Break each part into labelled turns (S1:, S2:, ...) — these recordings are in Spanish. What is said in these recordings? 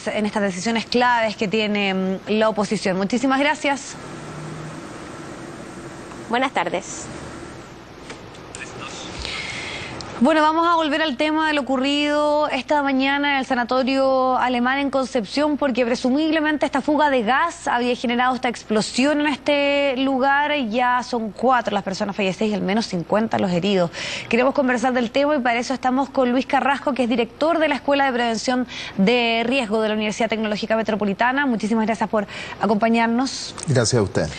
S1: en estas decisiones claves que tiene la oposición. Muchísimas gracias.
S2: Buenas tardes.
S1: Bueno, vamos a volver al tema de lo ocurrido esta mañana en el sanatorio alemán en Concepción, porque presumiblemente esta fuga de gas había generado esta explosión en este lugar. Ya son 4 las personas fallecidas y al menos 50 los heridos. Queremos conversar del tema y para eso estamos con Luis Carrasco, que es director de la Escuela de Prevención de Riesgo de la Universidad Tecnológica Metropolitana. Muchísimas gracias por acompañarnos.
S3: Gracias a usted.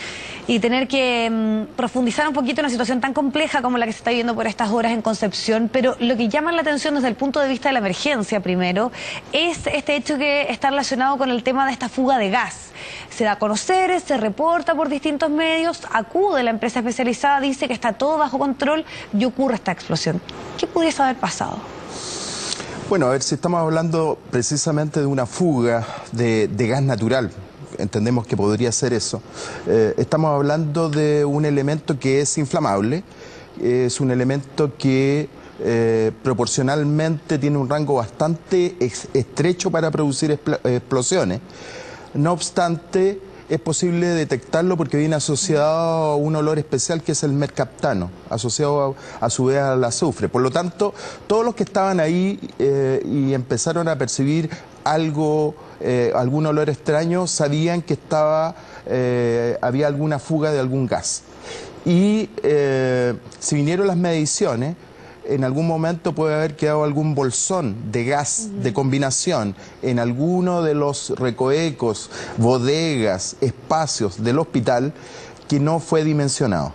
S1: Y tener que profundizar un poquito en una situación tan compleja como la que se está viviendo por estas horas en Concepción. Pero lo que llama la atención desde el punto de vista de la emergencia primero es este hecho que está relacionado con el tema de esta fuga de gas. Se da a conocer, se reporta por distintos medios, acude la empresa especializada, dice que está todo bajo control y ocurre esta explosión. ¿Qué pudiese haber pasado?
S3: Bueno, a ver, si estamos hablando precisamente de una fuga de gas natural, entendemos que podría ser eso. Estamos hablando de un elemento que es inflamable, es un elemento que proporcionalmente tiene un rango bastante estrecho para producir explosiones. No obstante, es posible detectarlo porque viene asociado a un olor especial que es el mercaptano, asociado a su vez al azufre. Por lo tanto, todos los que estaban ahí y empezaron a percibir algún olor extraño, sabían que había alguna fuga de algún gas. Y si vinieron las mediciones, en algún momento puede haber quedado algún bolsón de gas de combinación en alguno de los recoecos, bodegas, espacios del hospital que no fue dimensionado.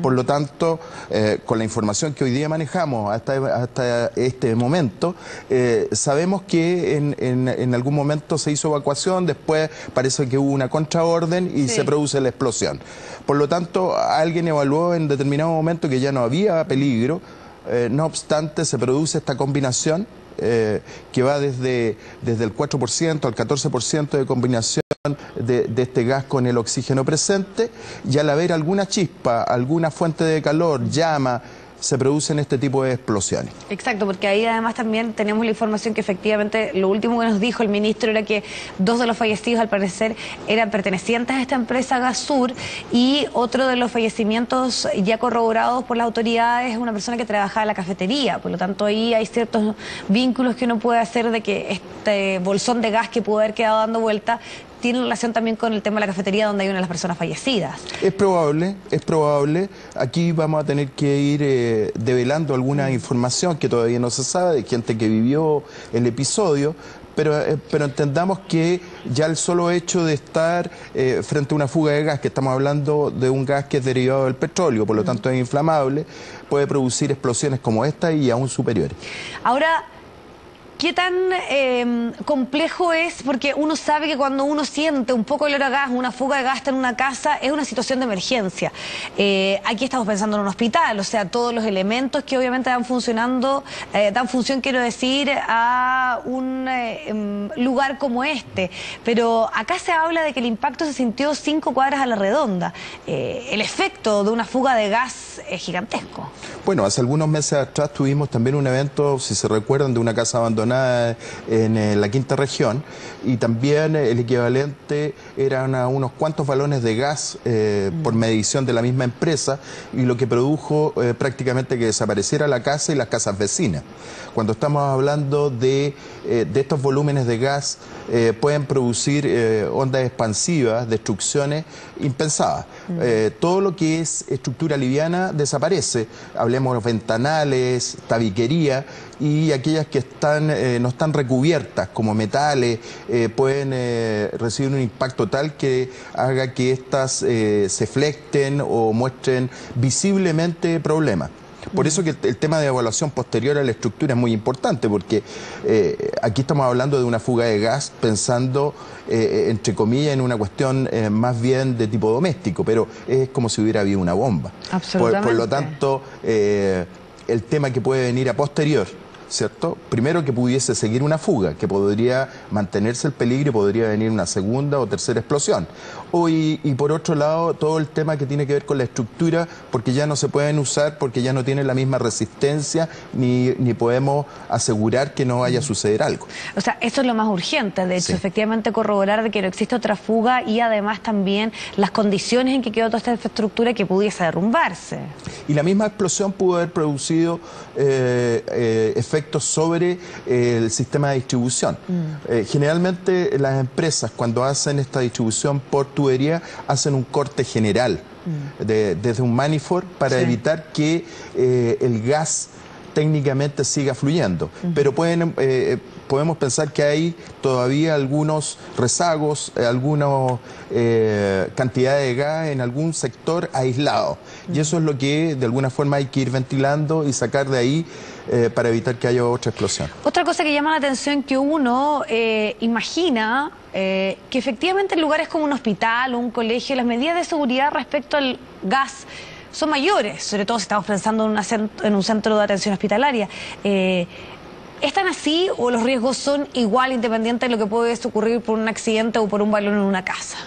S3: Por lo tanto, con la información que hoy día manejamos hasta este momento, sabemos que en algún momento se hizo evacuación, después parece que hubo una contraorden y se produce la explosión. Por lo tanto, alguien evaluó en determinado momento que ya no había peligro, no obstante se produce esta combinación que va desde el 4% al 14% de combinación de este gas con el oxígeno presente, y al haber alguna chispa, alguna fuente de calor, llama, se producen este tipo de explosiones.
S1: Exacto, porque ahí además también tenemos la información que efectivamente lo último que nos dijo el ministro era que 2 de los fallecidos al parecer eran pertenecientes a esta empresa Gasur, y otro de los fallecimientos ya corroborados por las autoridades es una persona que trabajaba en la cafetería. Por lo tanto, ahí hay ciertos vínculos que uno puede hacer de que este bolsón de gas que pudo haber quedado dando vuelta tiene relación también con el tema de la cafetería donde hay una de las personas fallecidas. Es probable.
S3: Aquí vamos a tener que ir develando alguna información que todavía no se sabe, de gente que vivió el episodio, pero entendamos que ya el solo hecho de estar frente a una fuga de gas, que estamos hablando de un gas que es derivado del petróleo, por lo tanto es inflamable, puede producir explosiones como esta y aún superiores.
S1: Ahora, ¿qué tan complejo es? Porque uno sabe que cuando uno siente un poco el olor a gas, una fuga de gas en una casa, es una situación de emergencia. Aquí estamos pensando en un hospital, o sea, todos los elementos que obviamente dan función, quiero decir, a un lugar como este. Pero acá se habla de que el impacto se sintió 5 cuadras a la redonda. El efecto de una fuga de gas es gigantesco.
S3: Bueno, hace algunos meses atrás tuvimos también un evento, si se recuerdan, de una casa abandonada en la quinta región, y también el equivalente eran a unos cuantos balones de gas por medición de la misma empresa, y lo que produjo prácticamente que desapareciera la casa y las casas vecinas. Cuando estamos hablando de estos volúmenes de gas, pueden producir ondas expansivas, destrucciones impensadas. Todo lo que es estructura liviana desaparece. Hablemos de ventanales, tabiquería, y aquellas que no están recubiertas como metales pueden recibir un impacto tal que haga que éstas se flecten o muestren visiblemente problemas. Por eso que el tema de evaluación posterior a la estructura es muy importante, porque aquí estamos hablando de una fuga de gas pensando, entre comillas, en una cuestión más bien de tipo doméstico, pero es como si hubiera habido una bomba.
S1: Absolutamente.
S3: Por lo tanto, el tema que puede venir a posterior ¿cierto? Primero, que pudiese seguir una fuga, que podría mantenerse el peligro y podría venir una segunda o tercera explosión. Y por otro lado, todo el tema que tiene que ver con la estructura, porque ya no se pueden usar, porque ya no tienen la misma resistencia, ni podemos asegurar que no vaya a suceder algo.
S1: O sea, eso es lo más urgente, de hecho,
S3: Sí.
S1: efectivamente corroborar de que no existe otra fuga y además también las condiciones en que quedó toda esta infraestructura que pudiese derrumbarse.
S3: Y la misma explosión pudo haber producido efectos sobre el sistema de distribución. Generalmente las empresas, cuando hacen esta distribución por tubería, hacen un corte general desde un manifold para evitar que el gas técnicamente siga fluyendo. Pero podemos pensar que hay todavía algunos rezagos, algunas cantidades de gas en algún sector aislado. Y eso es lo que de alguna forma hay que ir ventilando y sacar de ahí para evitar que haya otra explosión.
S1: Otra cosa que llama la atención que uno imagina que efectivamente en lugares como un hospital o un colegio las medidas de seguridad respecto al gas son mayores, sobre todo si estamos pensando en un centro de atención hospitalaria. ¿Están así o los riesgos son igual independiente de lo que puede ocurrir por un accidente o por un balón en una casa?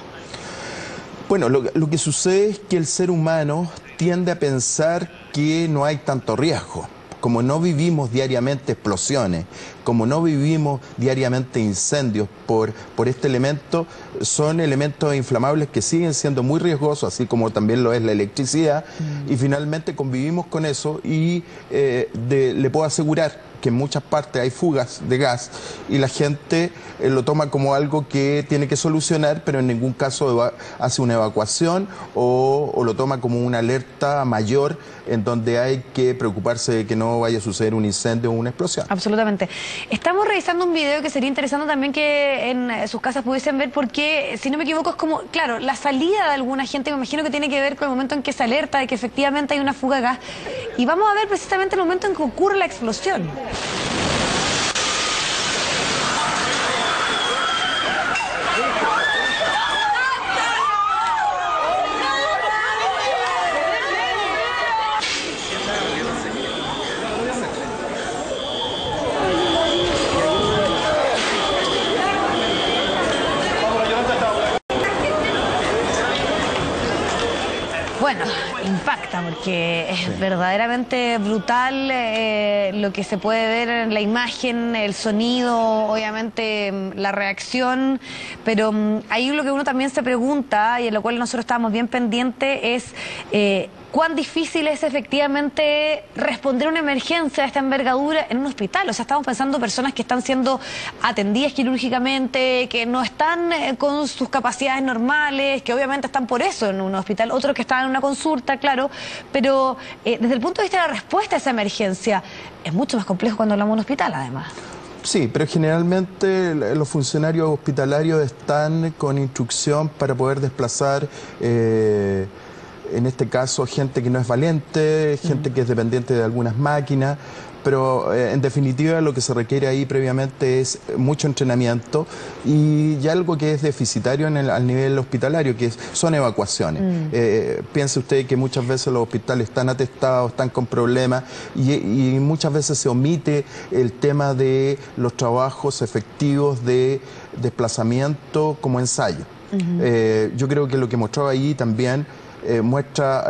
S3: Bueno, lo que sucede es que el ser humano tiende a pensar que no hay tanto riesgo. Como no vivimos diariamente explosiones, como no vivimos diariamente incendios por este elemento, son elementos inflamables que siguen siendo muy riesgosos, así como también lo es la electricidad, y finalmente convivimos con eso y le puedo asegurar que en muchas partes hay fugas de gas y la gente lo toma como algo que tiene que solucionar, pero en ningún caso hace una evacuación o lo toma como una alerta mayor en donde hay que preocuparse de que no vaya a suceder un incendio o una explosión.
S1: Absolutamente. Estamos revisando un video que sería interesante también que en sus casas pudiesen ver porque, si no me equivoco, es como, claro, la salida de alguna gente, me imagino que tiene que ver con el momento en que se alerta de que efectivamente hay una fuga de gas. Y vamos a ver precisamente el momento en que ocurre la explosión. Bueno, impacta porque es verdaderamente brutal lo que se puede ver en la imagen, el sonido, obviamente la reacción, pero ahí lo que uno también se pregunta y en lo cual nosotros estábamos bien pendientes es cuán difícil es efectivamente responder a una emergencia de esta envergadura en un hospital. O sea, estamos pensando en personas que están siendo atendidas quirúrgicamente, que no están con sus capacidades normales, que obviamente están por eso en un hospital, otros que están en una consulta, claro, pero desde el punto de vista de la respuesta a esa emergencia, es mucho más complejo cuando hablamos de un hospital, además.
S3: Sí, pero generalmente los funcionarios hospitalarios están con instrucción para poder desplazar en este caso, gente que no es valiente, gente que es dependiente de algunas máquinas, pero en definitiva lo que se requiere ahí previamente es mucho entrenamiento y ya algo que es deficitario al nivel hospitalario, que son evacuaciones. Piense usted que muchas veces los hospitales están atestados, están con problemas y muchas veces se omite el tema de los trabajos efectivos de desplazamiento como ensayo. Yo creo que lo que mostraba ahí también muestra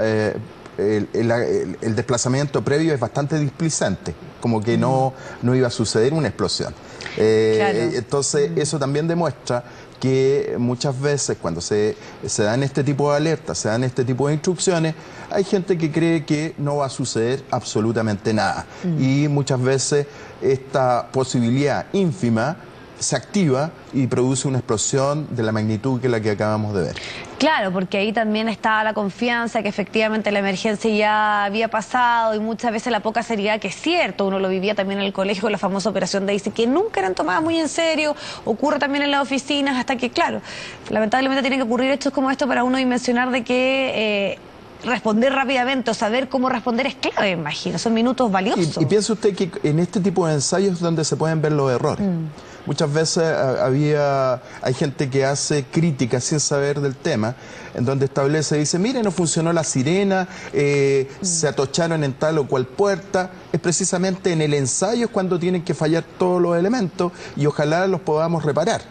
S3: el desplazamiento previo es bastante displicente, como que no iba a suceder una explosión.
S1: Claro.
S3: Entonces eso también demuestra que muchas veces cuando se dan este tipo de alertas, se dan este tipo de instrucciones, hay gente que cree que no va a suceder absolutamente nada. Y muchas veces esta posibilidad ínfima se activa y produce una explosión de la magnitud que la que acabamos de ver.
S1: Claro, porque ahí también está la confianza que efectivamente la emergencia ya había pasado y muchas veces la poca seriedad, que es cierto, uno lo vivía también en el colegio, la famosa operación Daisy, que nunca eran tomadas muy en serio, ocurre también en las oficinas, hasta que, claro, lamentablemente tienen que ocurrir hechos como esto para uno dimensionar de que responder rápidamente o saber cómo responder es clave, imagino, son minutos valiosos.
S3: Y piense usted que en este tipo de ensayos es donde se pueden ver los errores. Muchas veces hay gente que hace críticas sin saber del tema, en donde establece, dice, mire, no funcionó la sirena, se atocharon en tal o cual puerta. Es precisamente en el ensayo cuando tienen que fallar todos los elementos y ojalá los podamos reparar.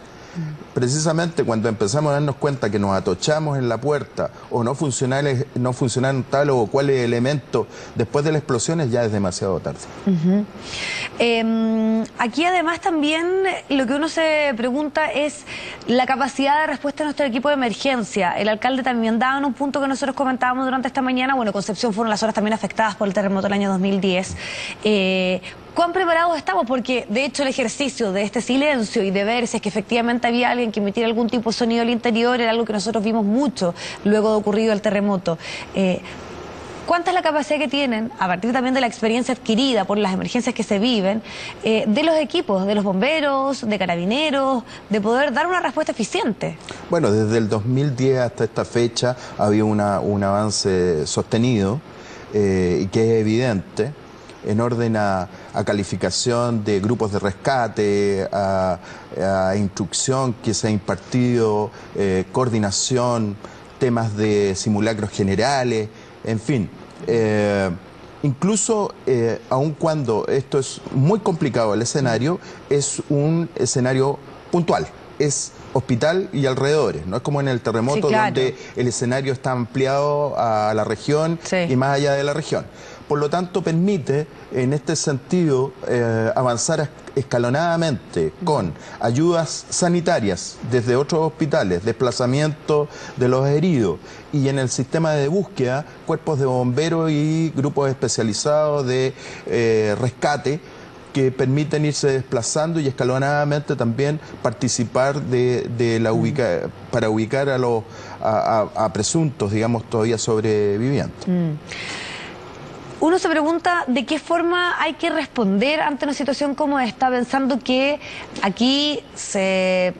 S3: Precisamente cuando empezamos a darnos cuenta que nos atochamos en la puerta o no funcionaron tal o cual elemento después de las explosiones, ya es demasiado tarde.
S1: Aquí además también lo que uno se pregunta es la capacidad de respuesta de nuestro equipo de emergencia. El alcalde también daba en un punto que nosotros comentábamos durante esta mañana. Bueno, Concepción fueron las horas también afectadas por el terremoto del año 2010. ¿Cuán preparados estamos? Porque de hecho el ejercicio de este silencio y de ver si es que efectivamente había alguien que emitiera algún tipo de sonido al interior era algo que nosotros vimos mucho luego de ocurrido el terremoto. ¿Cuánta es la capacidad que tienen, a partir también de la experiencia adquirida por las emergencias que se viven, de los equipos, de los bomberos, de carabineros, de poder dar una respuesta eficiente?
S3: Bueno, desde el 2010 hasta esta fecha ha habido un avance sostenido y que es evidente en orden a calificación de grupos de rescate, a instrucción que se ha impartido, coordinación, temas de simulacros generales, en fin. Incluso, aun cuando esto es muy complicado el escenario, es un escenario puntual, es hospital y alrededores, no es como en el terremoto, sí, claro, donde el escenario está ampliado a la región, sí, y más allá de la región. Por lo tanto, permite, en este sentido, avanzar escalonadamente con ayudas sanitarias desde otros hospitales, desplazamiento de los heridos y en el sistema de búsqueda, cuerpos de bomberos y grupos especializados de rescate que permiten irse desplazando y escalonadamente también participar para ubicar a presuntos, digamos, todavía sobrevivientes.
S1: Uno se pregunta de qué forma hay que responder ante una situación como esta, pensando que aquí se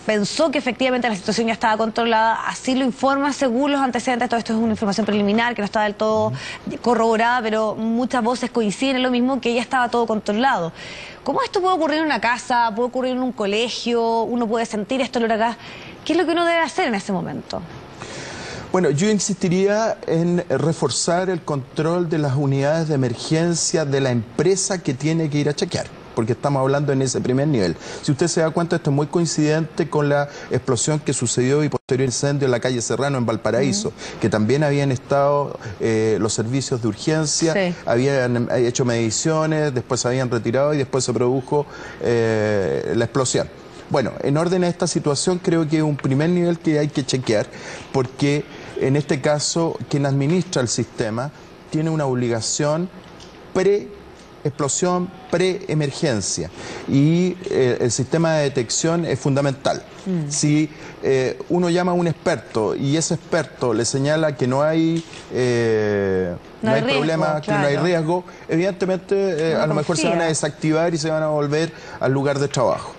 S1: pensó que efectivamente la situación ya estaba controlada, así lo informa según los antecedentes. Todo esto es una información preliminar que no está del todo corroborada, pero muchas voces coinciden en lo mismo, que ya estaba todo controlado. ¿Cómo esto puede ocurrir en una casa, puede ocurrir en un colegio, uno puede sentir esto olor acá? ¿Qué es lo que uno debe hacer en ese momento?
S3: Bueno, yo insistiría en reforzar el control de las unidades de emergencia de la empresa que tiene que ir a chequear, porque estamos hablando en ese primer nivel. Si usted se da cuenta, esto es muy coincidente con la explosión que sucedió y posterior incendio en la calle Serrano, en Valparaíso, que también habían estado los servicios de urgencia, sí, habían hecho mediciones, después se habían retirado y después se produjo la explosión. Bueno, en orden a esta situación, creo que es un primer nivel que hay que chequear, porque en este caso quien administra el sistema tiene una obligación pre-explosión, pre-emergencia, y el sistema de detección es fundamental. Si uno llama a un experto y ese experto le señala que no hay problema, que no hay riesgo, evidentemente a lo mejor se van a desactivar y se van a volver al lugar de trabajo.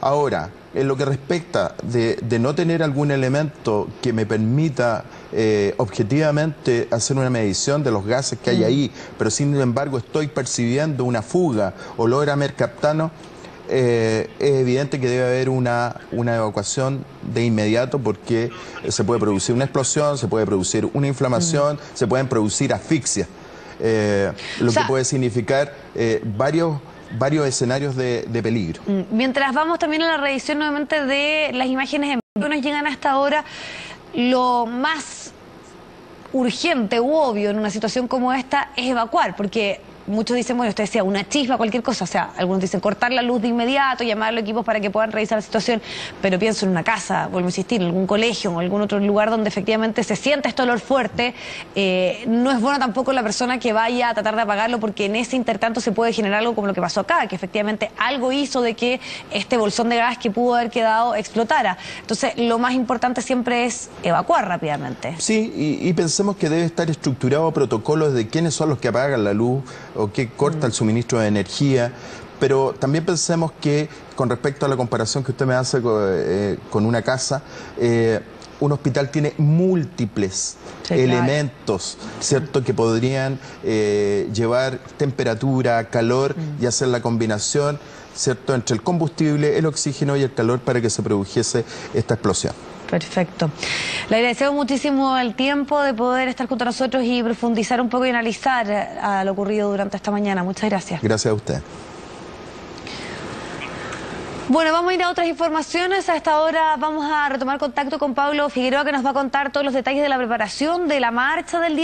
S3: Ahora, en lo que respecta de no tener algún elemento que me permita objetivamente hacer una medición de los gases que hay ahí, pero sin embargo estoy percibiendo una fuga, olor a mercaptano, es evidente que debe haber una evacuación de inmediato, porque se puede producir una explosión, se puede producir una inflamación, se pueden producir asfixias, lo que puede significar varios escenarios de peligro.
S1: Mientras vamos también a la revisión nuevamente de las imágenes en vivo que nos llegan hasta ahora, lo más urgente u obvio en una situación como esta es evacuar, porque muchos dicen, bueno, usted decía, una chispa, cualquier cosa, o sea, algunos dicen cortar la luz de inmediato, llamar a los equipos para que puedan revisar la situación, pero pienso en una casa, vuelvo a insistir, en algún colegio o algún otro lugar donde efectivamente se siente este olor fuerte. No es bueno tampoco la persona que vaya a tratar de apagarlo, porque en ese intertanto se puede generar algo como lo que pasó acá, que efectivamente algo hizo de que este bolsón de gas que pudo haber quedado explotara. Entonces, lo más importante siempre es evacuar rápidamente.
S3: Sí, y pensemos que debe estar estructurado protocolos de quiénes son los que apagan la luz o que corta el suministro de energía, pero también pensemos que con respecto a la comparación que usted me hace con una casa, un hospital tiene múltiples elementos, ¿cierto?, que podrían llevar temperatura, calor y hacer la combinación, ¿cierto?, entre el combustible, el oxígeno y el calor para que se produjese esta explosión.
S1: Perfecto. Le agradecemos muchísimo el tiempo de poder estar junto a nosotros y profundizar un poco y analizar a lo ocurrido durante esta mañana. Muchas gracias.
S3: Gracias a usted.
S1: Bueno, vamos a ir a otras informaciones. A esta hora vamos a retomar contacto con Pablo Figueroa, que nos va a contar todos los detalles de la preparación de la marcha del día.